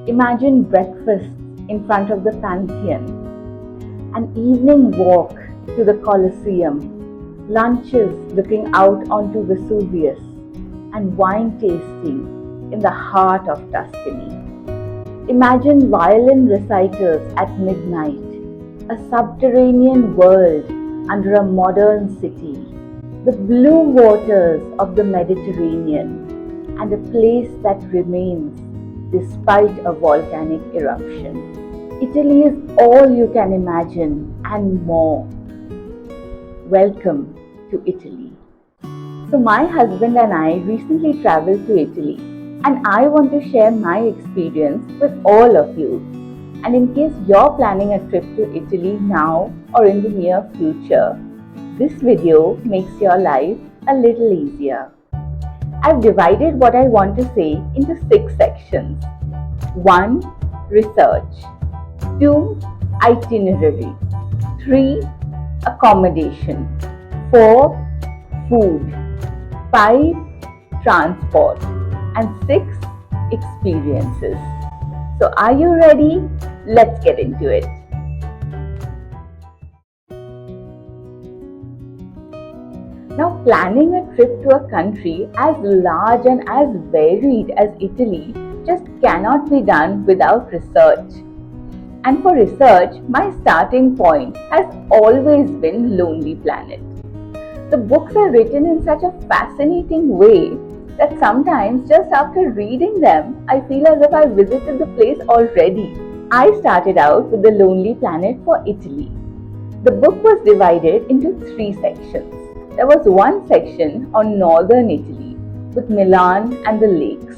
Imagine breakfast in front of the Pantheon, an evening walk to the Colosseum, lunches looking out onto Vesuvius, and wine tasting in the heart of Tuscany. Imagine violin recitals at midnight, a subterranean world under a modern city, the blue waters of the Mediterranean, and a place that remains despite a volcanic eruption. Italy is all you can imagine and more. Welcome to Italy. So, my husband and I recently traveled to Italy, and I want to share my experience with all of you. And in case you're planning a trip to Italy now or in the near future, this video makes your life a little easier. I've divided what I want to say into 6 sections. 1. Research. 2. Itinerary. 3. Accommodation. 4. Food. 5. Transport. And 6. Experiences. So are you ready? Let's get into it. Now, planning a trip to a country as large and as varied as Italy just cannot be done without research. And for research, my starting point has always been Lonely Planet. The books are written in such a fascinating way that sometimes just after reading them, I feel as if I visited the place already. I started out with The Lonely Planet for Italy. The book was divided into 3 sections. There was one section on northern Italy with Milan and the lakes.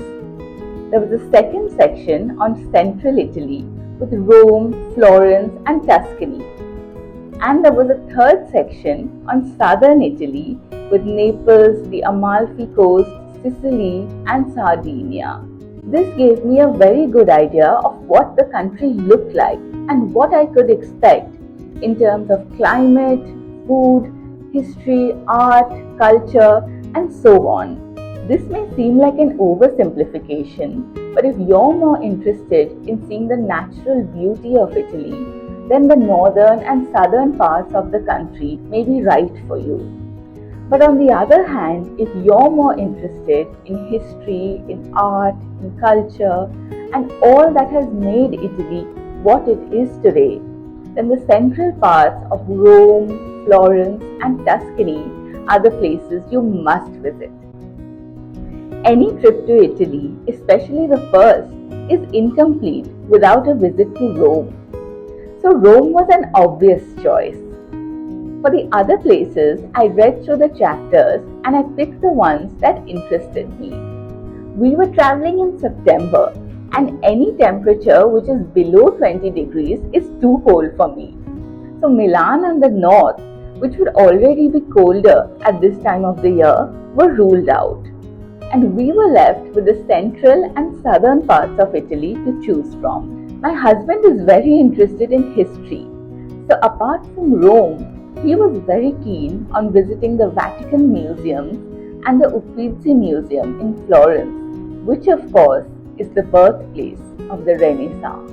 There was a second section on central Italy with Rome, Florence, and Tuscany. And there was a third section on southern Italy with Naples, the Amalfi coast, Sicily, and Sardinia. This gave me a very good idea of what the country looked like and what I could expect in terms of climate, food, history, art, culture, and so on. This may seem like an oversimplification, but if you're more interested in seeing the natural beauty of Italy, then the northern and southern parts of the country may be right for you. But on the other hand, if you're more interested in history, in art, in culture, and all that has made Italy what it is today, then the central parts of Rome, Florence, and Tuscany are the places you must visit. Any trip to Italy, especially the first, is incomplete without a visit to Rome. So Rome was an obvious choice. For the other places, I read through the chapters and I picked the ones that interested me. We were traveling in September, and any temperature which is below 20 degrees is too cold for me. So Milan and the north, which would already be colder at this time of the year, were ruled out. And we were left with the central and southern parts of Italy to choose from. My husband is very interested in history. So apart from Rome, he was very keen on visiting the Vatican Museums and the Uffizi Museum in Florence, which of course is the birthplace of the Renaissance.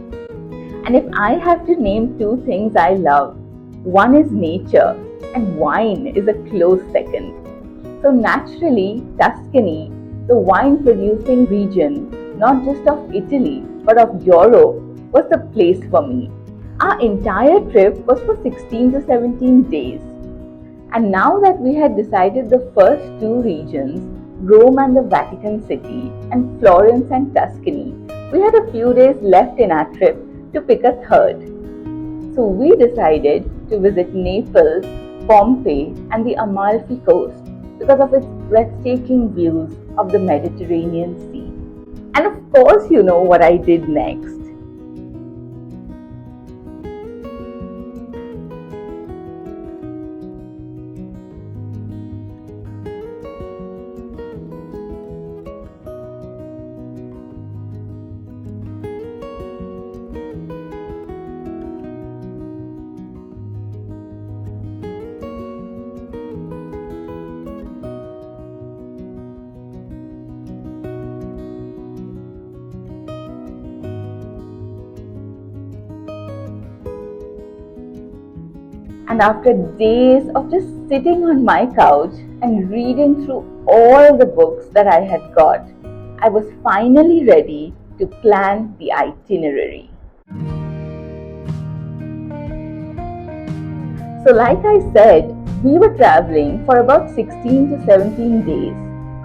And if I have to name 2 things I love, one is nature and wine is a close second. So naturally, Tuscany, the wine producing region, not just of Italy but of Europe, was the place for me. Our entire trip was for 16 to 17 days. And now that we had decided the first 2 regions, Rome and the Vatican City, and Florence and Tuscany, we had a few days left in our trip to pick a third. So we decided to visit Naples, Pompeii, and the Amalfi coast because of its breathtaking views of the Mediterranean Sea. And of course, you know what I did next. And after days of just sitting on my couch and reading through all the books that I had got, I was finally ready to plan the itinerary. So like I said, we were traveling for about 16 to 17 days,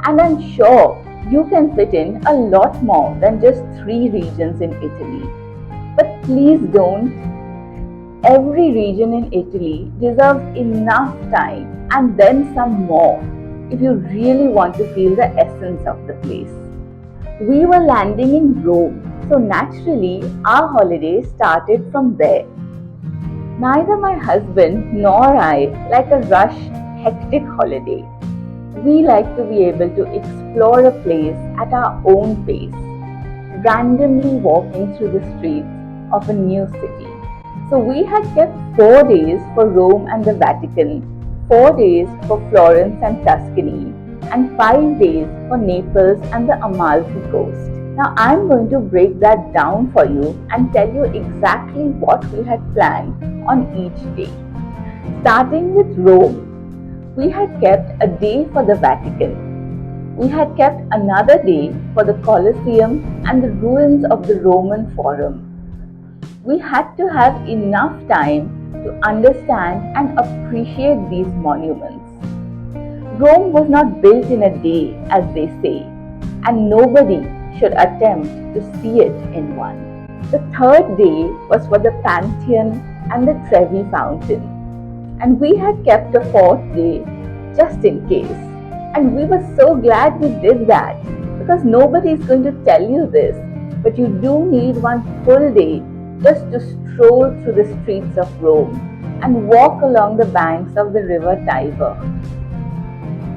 and I'm sure you can fit in a lot more than just 3 regions in Italy. But please don't. Every region in Italy deserves enough time and then some more if you really want to feel the essence of the place. We were landing in Rome, so naturally our holiday started from there. Neither my husband nor I like a rushed, hectic holiday. We like to be able to explore a place at our own pace, randomly walking through the streets of a new city. So we had kept 4 days for Rome and the Vatican, 4 days for Florence and Tuscany, and 5 days for Naples and the Amalfi coast. Now I'm going to break that down for you and tell you exactly what we had planned on each day. Starting with Rome, we had kept a day for the Vatican. We had kept another day for the Colosseum and the ruins of the Roman Forum. We had to have enough time to understand and appreciate these monuments. Rome was not built in a day, as they say, and nobody should attempt to see it in one. The third day was for the Pantheon and the Trevi Fountain, and we had kept a fourth day just in case. And we were so glad we did that, because nobody is going to tell you this, but you do need one full day just to stroll through the streets of Rome and walk along the banks of the river Tiber.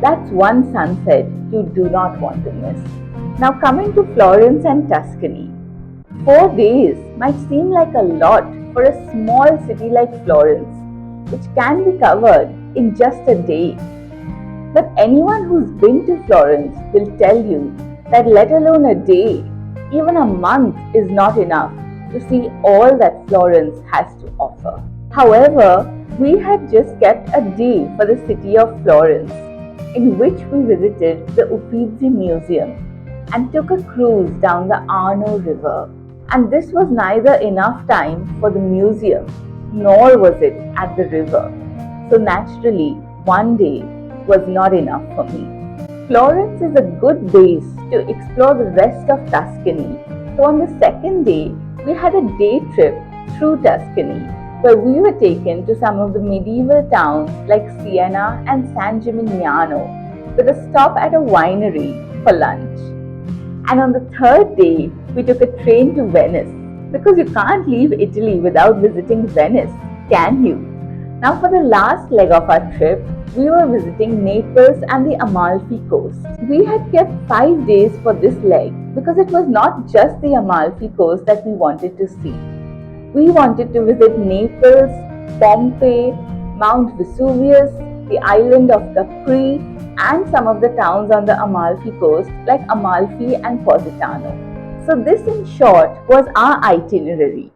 That's one sunset you do not want to miss. Now coming to Florence and Tuscany. 4 days might seem like a lot for a small city like Florence, which can be covered in just a day. But anyone who's been to Florence will tell you that let alone a day, even a month is not enough to see all that Florence has to offer. However, we had just kept a day for the city of Florence, in which we visited the Uffizi Museum and took a cruise down the Arno River. And this was neither enough time for the museum, nor was it at the river. So naturally, one day was not enough for me. Florence is a good base to explore the rest of Tuscany. So on the second day, we had a day trip through Tuscany, where we were taken to some of the medieval towns like Siena and San Gimignano, with a stop at a winery for lunch. And on the third day, we took a train to Venice, because you can't leave Italy without visiting Venice, can you? Now for the last leg of our trip, we were visiting Naples and the Amalfi coast. We had kept 5 days for this leg because it was not just the Amalfi coast that we wanted to see. We wanted to visit Naples, Pompe, Mount Vesuvius, the island of Capri, and some of the towns on the Amalfi coast like Amalfi and Positano. So this in short was our itinerary.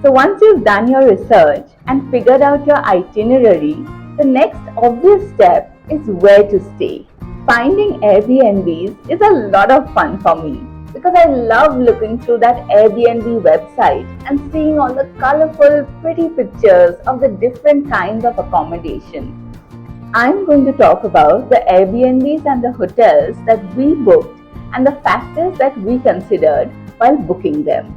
So once you've done your research and figured out your itinerary, the next obvious step is where to stay. Finding Airbnbs is a lot of fun for me, because I love looking through that Airbnb website and seeing all the colorful, pretty pictures of the different kinds of accommodation. I'm going to talk about the Airbnbs and the hotels that we booked and the factors that we considered while booking them.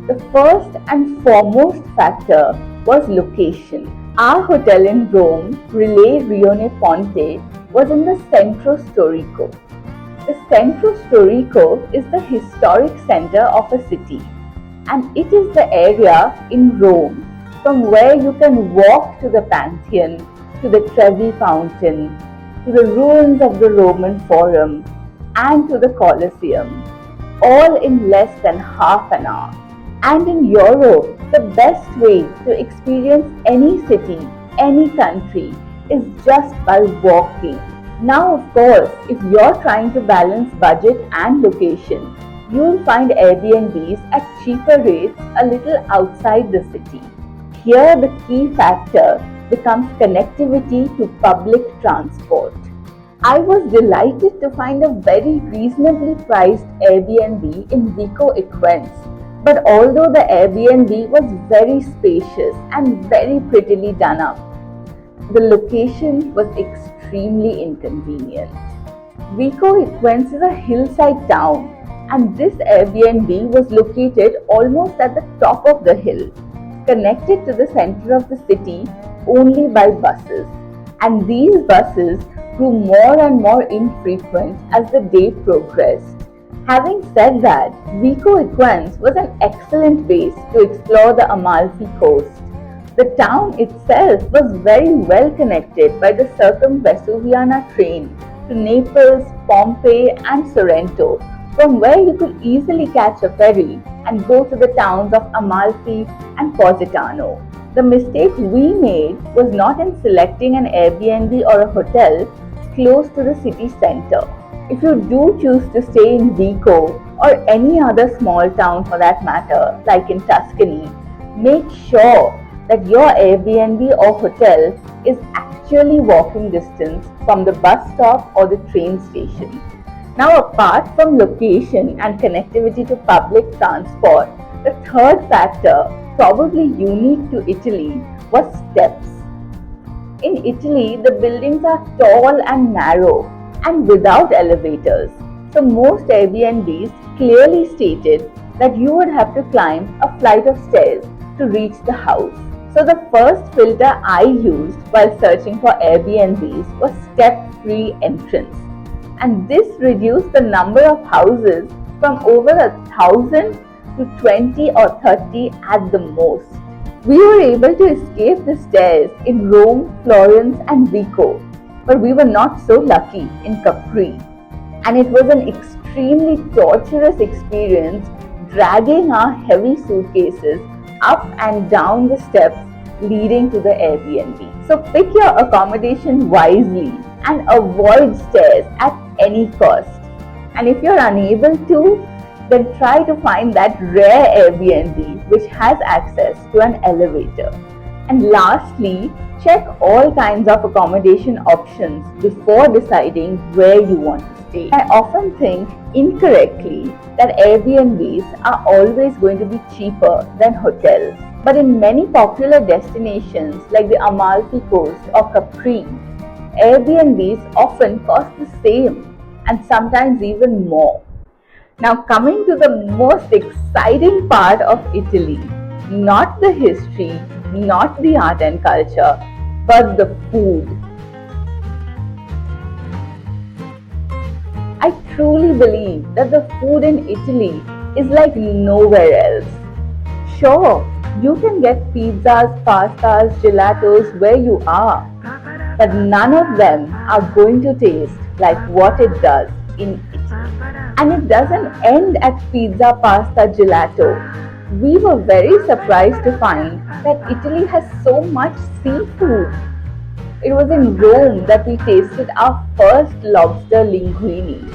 The first and foremost factor was location. Our hotel in Rome, Relais Rione Ponte, was in the Centro Storico. The Centro Storico is the historic center of a city, and it is the area in Rome from where you can walk to the Pantheon, to the Trevi Fountain, to the ruins of the Roman Forum, and to the Colosseum, all in less than half an hour. And in Europe, the best way to experience any city, any country, is just by walking. Now, of course, if you're trying to balance budget and location, you'll find Airbnbs at cheaper rates a little outside the city. Here, the key factor becomes connectivity to public transport. I was delighted to find a very reasonably priced Airbnb in Vico Equens. But although the Airbnb was very spacious and very prettily done up, the location was extremely inconvenient. Vico Equens is a hillside town, and this Airbnb was located almost at the top of the hill, connected to the center of the city only by buses. And these buses grew more and more infrequent as the day progressed. Having said that, Vico Equens was an excellent base to explore the Amalfi coast. The town itself was very well connected by the Circumvesuviana train to Naples, Pompeii and Sorrento, from where you could easily catch a ferry and go to the towns of Amalfi and Positano. The mistake we made was not in selecting an Airbnb or a hotel close to the city center. If you do choose to stay in Vico or any other small town for that matter, like in Tuscany, make sure that your Airbnb or hotel is actually walking distance from the bus stop or the train station. Now, apart from location and connectivity to public transport, the third factor, probably unique to Italy, was steps. In Italy, the buildings are tall and narrow and without elevators. So most Airbnbs clearly stated that you would have to climb a flight of stairs to reach the house. So the first filter I used while searching for Airbnbs was step-free entrance. And this reduced the number of houses from over 1,000 to 20 or 30 at the most. We were able to escape the stairs in Rome, Florence and Vico, but we were not so lucky in Capri. And it was an extremely torturous experience dragging our heavy suitcases up and down the steps leading to the Airbnb. So pick your accommodation wisely and avoid stairs at any cost. And if you're unable to, then try to find that rare Airbnb which has access to an elevator. And lastly, check all kinds of accommodation options before deciding where you want to stay. I often think incorrectly that Airbnbs are always going to be cheaper than hotels. But in many popular destinations like the Amalfi Coast or Capri, Airbnbs often cost the same and sometimes even more. Now coming to the most exciting part of Italy, not the history, not the art and culture, but the food. I truly believe that the food in Italy is like nowhere else. Sure, you can get pizzas, pastas, gelatos where you are, but none of them are going to taste like what it does in Italy. And it doesn't end at pizza, pasta, gelato. We were very surprised to find that Italy has so much seafood. It was in Rome that we tasted our first lobster linguine.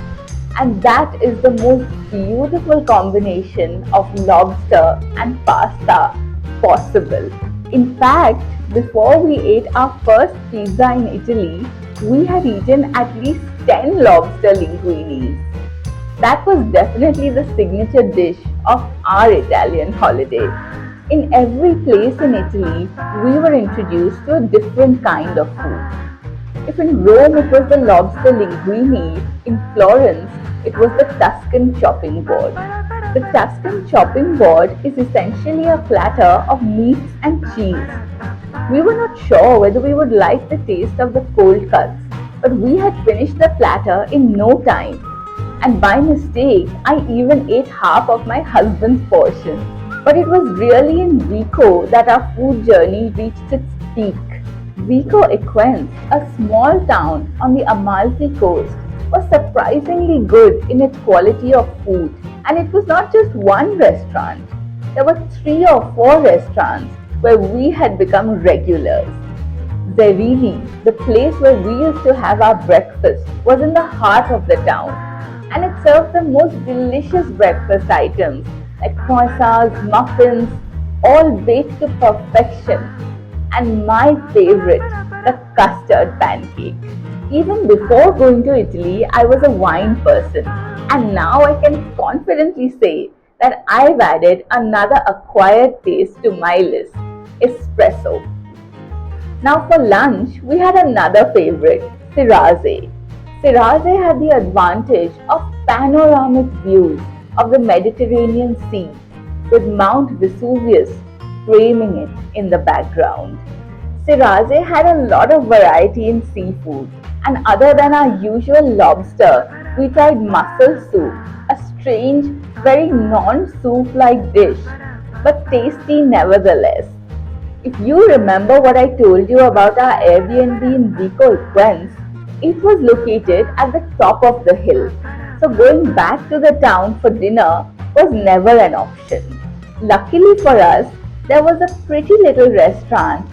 And that is the most beautiful combination of lobster and pasta possible. In fact, before we ate our first pizza in Italy, we had eaten at least 10 lobster linguines. That was definitely the signature dish of our Italian holiday. In every place in Italy, we were introduced to a different kind of food. If in Rome it was the lobster linguine, in Florence it was the Tuscan chopping board. The Tuscan chopping board is essentially a platter of meats and cheese. We were not sure whether we would like the taste of the cold cuts, but we had finished the platter in no time. And by mistake, I even ate half of my husband's portion. But it was really in Vico that our food journey reached its peak. Vico Equens, a small town on the Amalfi coast, was surprisingly good in its quality of food. And it was not just one restaurant. There were 3 or 4 restaurants where we had become regulars. Zerini, the place where we used to have our breakfast, was in the heart of the town. And it serve the most delicious breakfast items like croissants, muffins, all baked to perfection. And my favorite, the custard pancake. Even before going to Italy, I was a wine person, and now I can confidently say that I've added another acquired taste to my list, espresso. Now for lunch, we had another favorite, Siraze. Siraze had the advantage of panoramic views of the Mediterranean Sea with Mount Vesuvius framing it in the background. Siraze had a lot of variety in seafood, and other than our usual lobster, we tried mussel soup, a strange, very non-soup like dish, but tasty nevertheless. If you remember what I told you about our Airbnb in Vico Equens, it was located at the top of the hill. So going back to the town for dinner was never an option. Luckily for us, there was a pretty little restaurant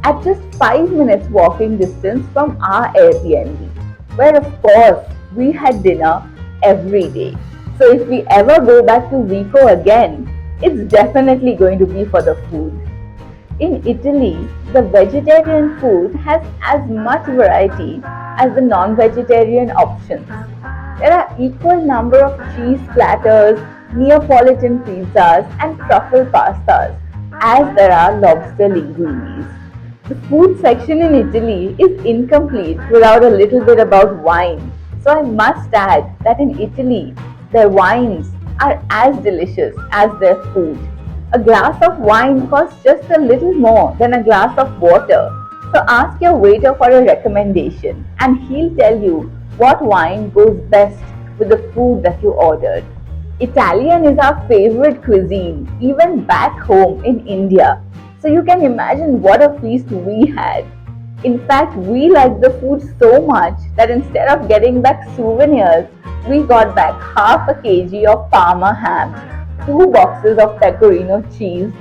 at just 5 minutes walking distance from our Airbnb, where of course we had dinner every day. So if we ever go back to Vico again, it's definitely going to be for the food. In Italy, the vegetarian food has as much variety as the non-vegetarian options. There are equal number of cheese platters, Neapolitan pizzas and truffle pastas as there are lobster linguines. The food section in Italy is incomplete without a little bit about wine. So I must add that in Italy, their wines are as delicious as their food. A glass of wine costs just a little more than a glass of water. So ask your waiter for a recommendation and he'll tell you what wine goes best with the food that you ordered. Italian is our favorite cuisine, even back home in India. So you can imagine what a feast we had. In fact, we liked the food so much that instead of getting back souvenirs, we got back half a kg of Parma ham, 2 boxes of pecorino cheese,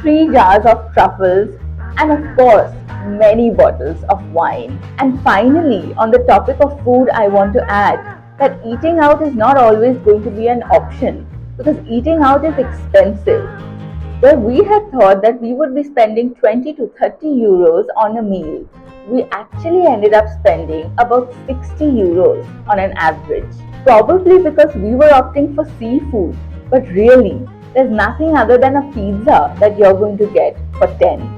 3 jars of truffles, and of course, many bottles of wine. And finally, on the topic of food, I want to add that eating out is not always going to be an option because eating out is expensive. Where we had thought that we would be spending 20 to 30 euros on a meal, we actually ended up spending about 60 euros on an average. Probably because we were opting for seafood, but really, there's nothing other than a pizza that you're going to get for 10.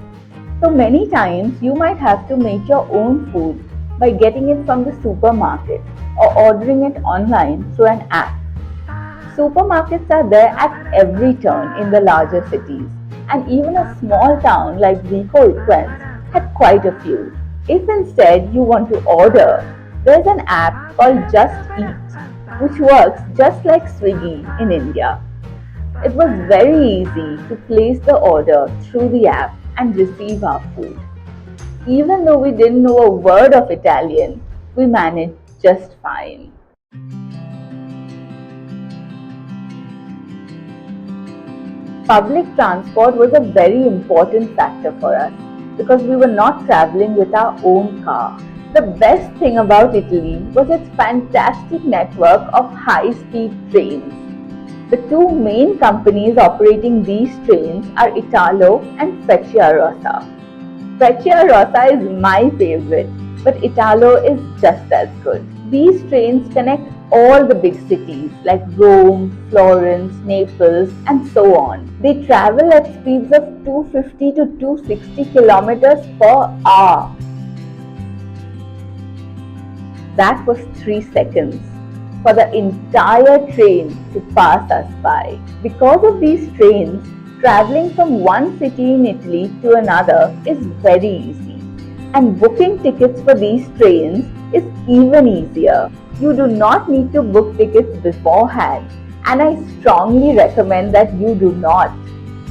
So many times you might have to make your own food by getting it from the supermarket or ordering it online through an app. Supermarkets are there at every turn in the larger cities, and even a small town like Vico Equens had quite a few. If instead you want to order, there's an app called Just Eat, which works just like Swiggy in India. It was very easy to place the order through the app and receive our food. Even though we didn't know a word of Italian, we managed just fine. Public transport was a very important factor for us because we were not traveling with our own car. The best thing about Italy was its fantastic network of high-speed trains. The 2 main companies operating these trains are Italo and Frecciarossa. Frecciarossa is my favorite, but Italo is just as good. These trains connect all the big cities like Rome, Florence, Naples, and so on. They travel at speeds of 250 to 260 kilometers per hour. That was 3 seconds for the entire train to pass us by. Because of these trains, traveling from one city in Italy to another is very easy. And booking tickets for these trains is even easier. You do not need to book tickets beforehand, and I strongly recommend that you do not,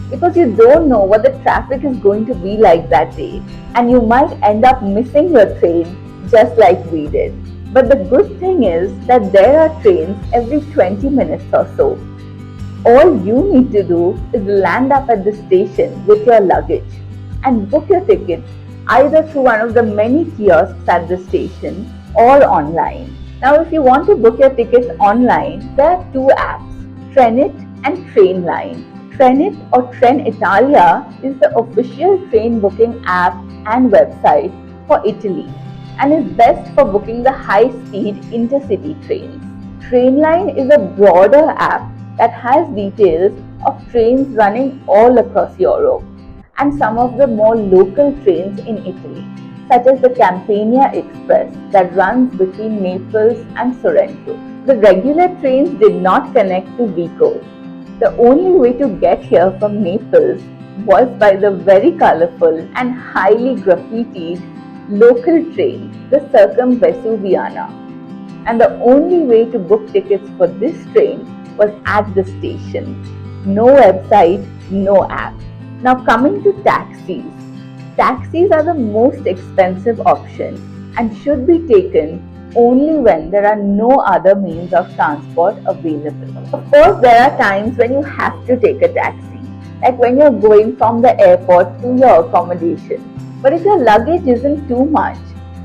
because you don't know what the traffic is going to be like that day, and you might end up missing your train just like we did. But the good thing is that there are trains every 20 minutes or so. All you need to do is land up at the station with your luggage and book your ticket either through one of the many kiosks at the station or online. Now, if you want to book your tickets online, there are two apps, Trenit and Trainline. Trenit or Trenitalia is the official train booking app and website for Italy and is best for booking the high-speed intercity trains. Trainline is a broader app that has details of trains running all across Europe and some of the more local trains in Italy, such as the Campania Express that runs between Naples and Sorrento. The regular trains did not connect to Vico. The only way to get here from Naples was by the very colorful and highly graffitied local train, the Circumvesuviana. And the only way to book tickets for this train was at the station. No website, no app. Now coming to taxis. Taxis are the most expensive option and should be taken only when there are no other means of transport available. Of course, there are times when you have to take a taxi, like when you're going from the airport to your accommodation. But if your luggage isn't too much,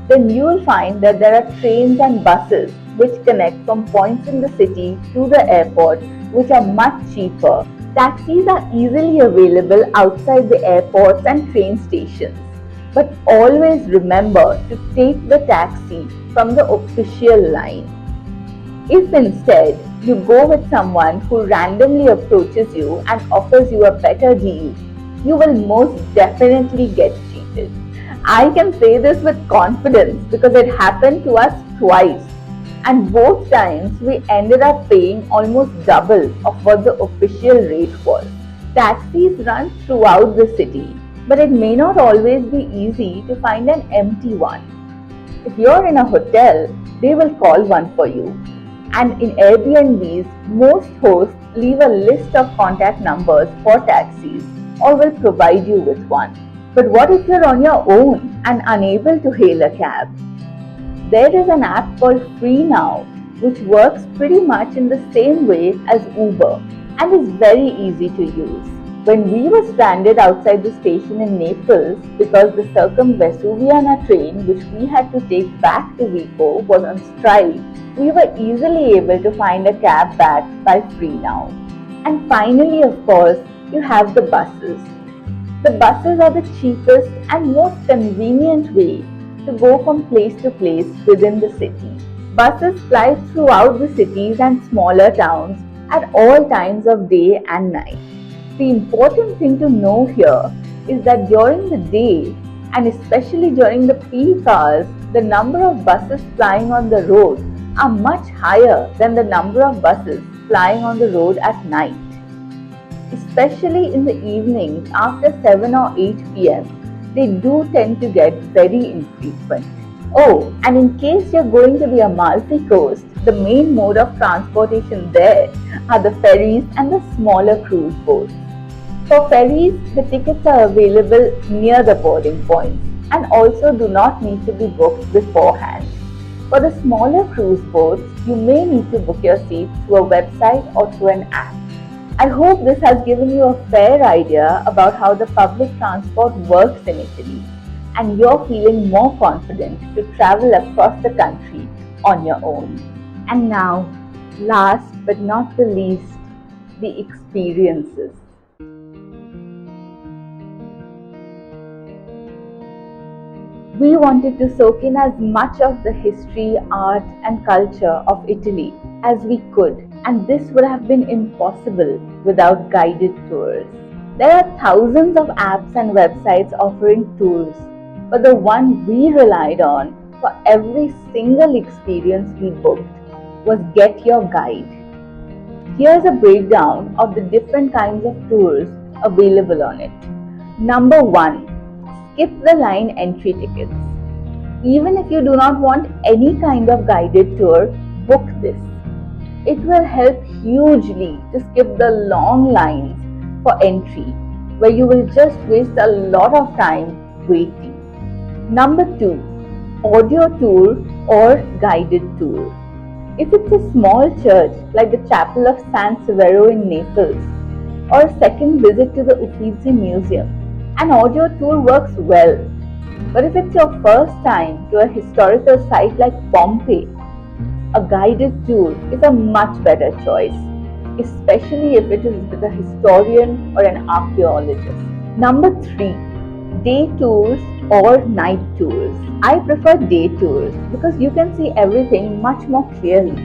then you'll find that there are trains and buses which connect from points in the city to the airport, which are much cheaper. Taxis are easily available outside the airports and train stations. But always remember to take the taxi from the official line. If instead you go with someone who randomly approaches you and offers you a better deal, you will most definitely get cheated. I can say this with confidence because it happened to us twice, and both times we ended up paying almost double of what the official rate was. Taxis run throughout the city, but it may not always be easy to find an empty one. If you're in a hotel, they will call one for you. And in Airbnbs, most hosts leave a list of contact numbers for taxis or will provide you with one. But what if you're on your own and unable to hail a cab? There is an app called FreeNow which works pretty much in the same way as Uber and is very easy to use. When we were stranded outside the station in Naples because the Circumvesuviana train which we had to take back to Vico was on strike, we were easily able to find a cab back by FreeNow. And finally, of course, you have the buses. The buses are the cheapest and most convenient way to go from place to place within the city. Buses fly throughout the cities and smaller towns at all times of day and night. The important thing to know here is that during the day and especially during the peak hours, the number of buses flying on the road are much higher than the number of buses flying on the road at night. Especially in the evenings after 7 or 8 pm, they do tend to get very infrequent. Oh, and in case you're going to the Amalfi coast, the main mode of transportation there are the ferries and the smaller cruise boats. For ferries, the tickets are available near the boarding points and also do not need to be booked beforehand. For the smaller cruise boats, you may need to book your seats through a website or through an app. I hope this has given you a fair idea about how the public transport works in Italy and you're feeling more confident to travel across the country on your own. And now, last but not the least, the experiences. We wanted to soak in as much of the history, art, and culture of Italy as we could, and this would have been impossible without guided tours. There are thousands of apps and websites offering tours, but the one we relied on for every single experience we booked was Get Your Guide. Here's a breakdown of the different kinds of tours available on it. Number 1. Skip the line entry tickets. Even if you do not want any kind of guided tour, book this. It will help hugely to skip the long lines for entry, where you will just waste a lot of time waiting. Number 2. Audio tour or guided tour. If it's a small church like the Chapel of San Severo in Naples, or a second visit to the Uffizi Museum, an audio tour works well. But if it's your first time to a historical site like Pompe, a guided tour is a much better choice, especially if it is with a historian or an archaeologist. Number 3, day tours or night tours. I prefer day tours because you can see everything much more clearly.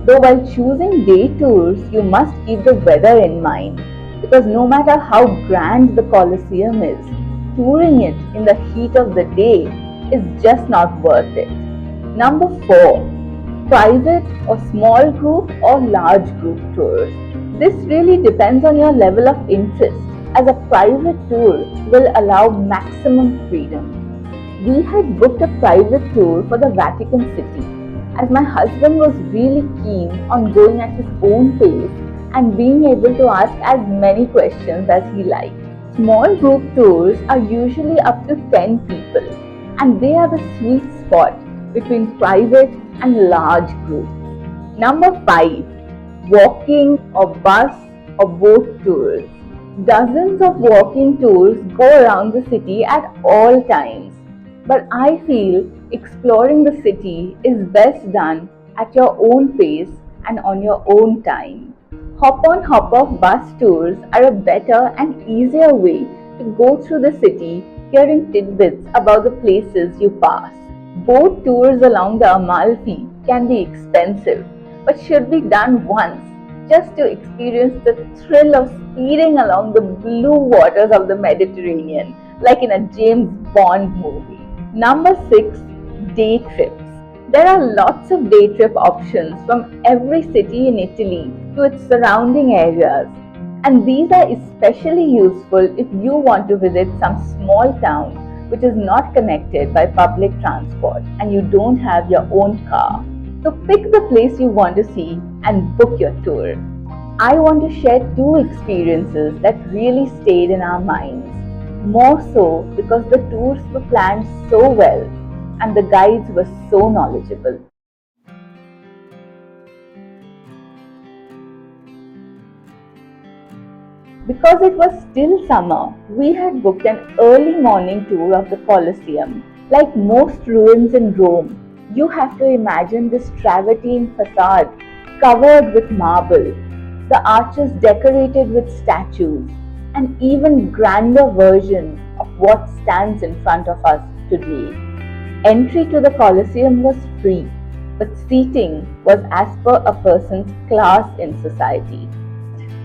Though while choosing day tours, you must keep the weather in mind because no matter how grand the Colosseum is, touring it in the heat of the day is just not worth it. Number 4, private or small group or large group tours. This really depends on your level of interest, as a private tour will allow maximum freedom. We had booked a private tour for the Vatican City, as my husband was really keen on going at his own pace and being able to ask as many questions as he liked. Small group tours are usually up to 10 people, and they are the sweet spot between private and large groups. Number 5, walking or bus or boat tours. Dozens of walking tours go around the city at all times, but I feel exploring the city is best done at your own pace and on your own time. Hop on, hop off bus tours are a better and easier way to go through the city, hearing tidbits about the places you pass. Boat tours along the Amalfi can be expensive, but should be done once just to experience the thrill of speeding along the blue waters of the Mediterranean, like in a James Bond movie. Number 6, day trips. There are lots of day trip options from every city in Italy to its surrounding areas, and these are especially useful if you want to visit some small town which is not connected by public transport and you don't have your own car. So pick the place you want to see and book your tour. I want to share 2 experiences that really stayed in our minds, more so because the tours were planned so well and the guides were so knowledgeable. Because it was still summer, we had booked an early morning tour of the Colosseum. Like most ruins in Rome, you have to imagine this travertine facade covered with marble, the arches decorated with statues, and even grander versions of what stands in front of us today. Entry to the Colosseum was free, but seating was as per a person's class in society.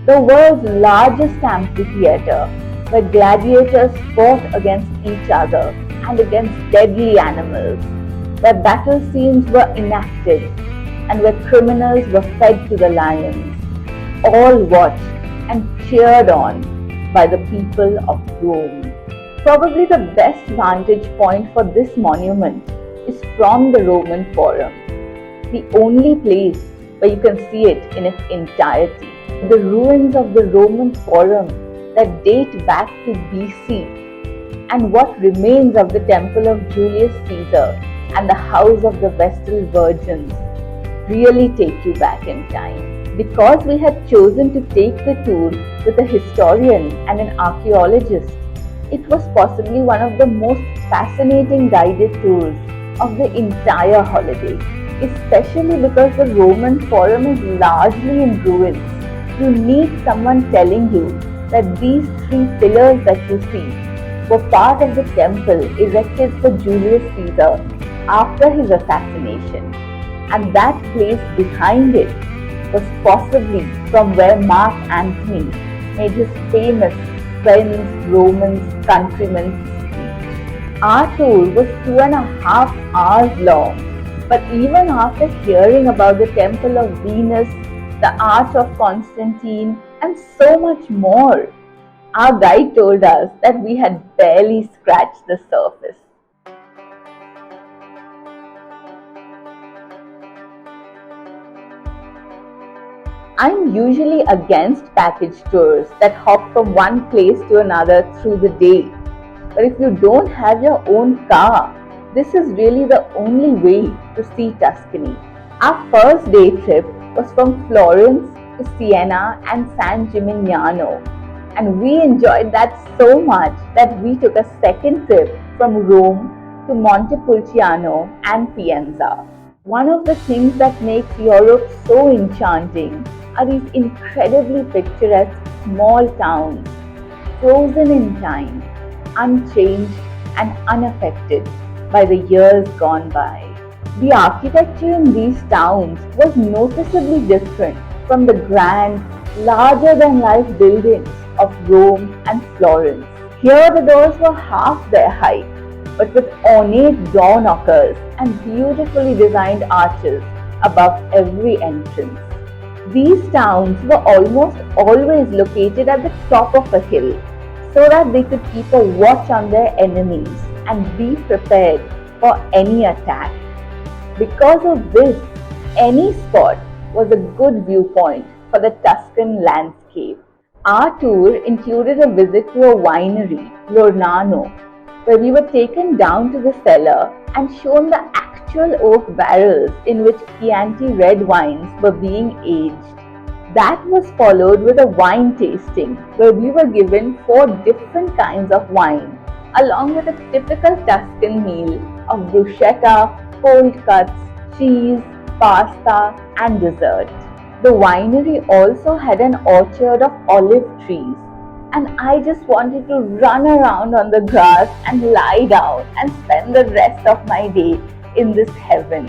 The world's largest amphitheater, where gladiators fought against each other and against deadly animals, where battle scenes were enacted and where criminals were fed to the lions, all watched and cheered on by the people of Rome. Probably the best vantage point for this monument is from the Roman Forum, the only place where you can see it in its entirety. The ruins of the Roman Forum that date back to BC, and what remains of the Temple of Julius Caesar and the House of the Vestal Virgins really take you back in time. Because we had chosen to take the tour with a historian and an archaeologist, it was possibly one of the most fascinating guided tours of the entire holiday, especially because the Roman Forum is largely in ruins. You need someone telling you that these 3 pillars that you see were part of the temple erected for Julius Caesar after his assassination, and that place behind it was possibly from where Mark Antony made his famous Friends, Romans, Countrymen speech. Our tour was 2.5 hours long, but even after hearing about the Temple of Venus, the Arch of Constantine, and so much more, our guide told us that we had barely scratched the surface. I'm usually against package tours that hop from one place to another through the day. But if you don't have your own car, this is really the only way to see Tuscany. Our first day trip was from Florence to Siena and San Gimignano, and we enjoyed that so much that we took a second trip from Rome to Montepulciano and Pienza. One of the things that makes Europe so enchanting are these incredibly picturesque small towns, frozen in time, unchanged and unaffected by the years gone by. The architecture in these towns was noticeably different from the grand, larger than life buildings of Rome and Florence. Here the doors were half their height, but with ornate door knockers and beautifully designed arches above every entrance. These towns were almost always located at the top of a hill so that they could keep a watch on their enemies and be prepared for any attack. Because of this, any spot was a good viewpoint for the Tuscan landscape. Our tour included a visit to a winery, Lornano, where we were taken down to the cellar and shown the actual oak barrels in which Chianti red wines were being aged. That was followed with a wine tasting where we were given 4 different kinds of wine, along with a typical Tuscan meal of bruschetta, cold cuts, cheese, pasta, and dessert. The winery also had an orchard of olive trees, and I just wanted to run around on the grass and lie down and spend the rest of my day in this heaven.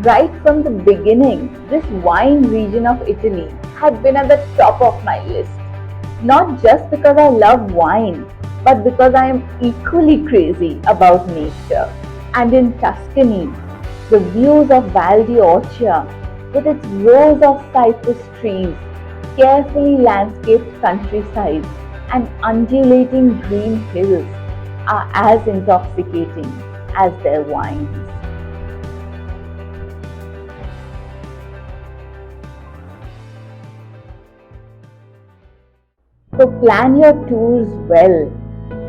Right from the beginning, this wine region of Italy had been at the top of my list. Not just because I love wine, but because I am equally crazy about nature. And in Tuscany, the views of Val d'Orcia, with its rows of cypress trees, carefully landscaped countrysides, and undulating green hills, are as intoxicating as their wines. So plan your tours well,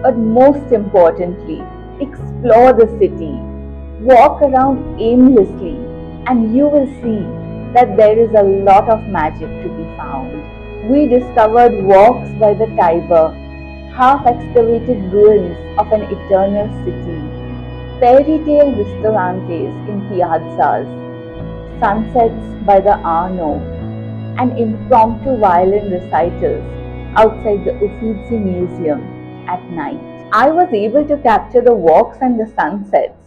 but most importantly, explore the city. Walk around aimlessly, and you will see that there is a lot of magic to be found. We discovered walks by the Tiber, half excavated ruins of an eternal city, fairy tale ristorantes in piazzas, sunsets by the Arno, and impromptu violin recitals outside the Uffizi Museum at night. I was able to capture the walks and the sunsets,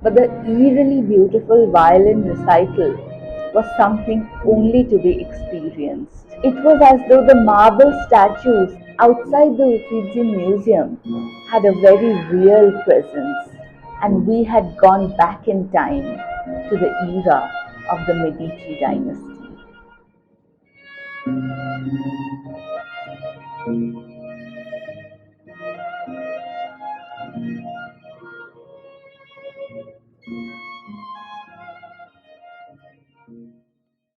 but the eerily beautiful violin recital was something only to be experienced. It was as though the marble statues outside the Uffizi Museum had a very real presence, and we had gone back in time to the era of the Medici dynasty.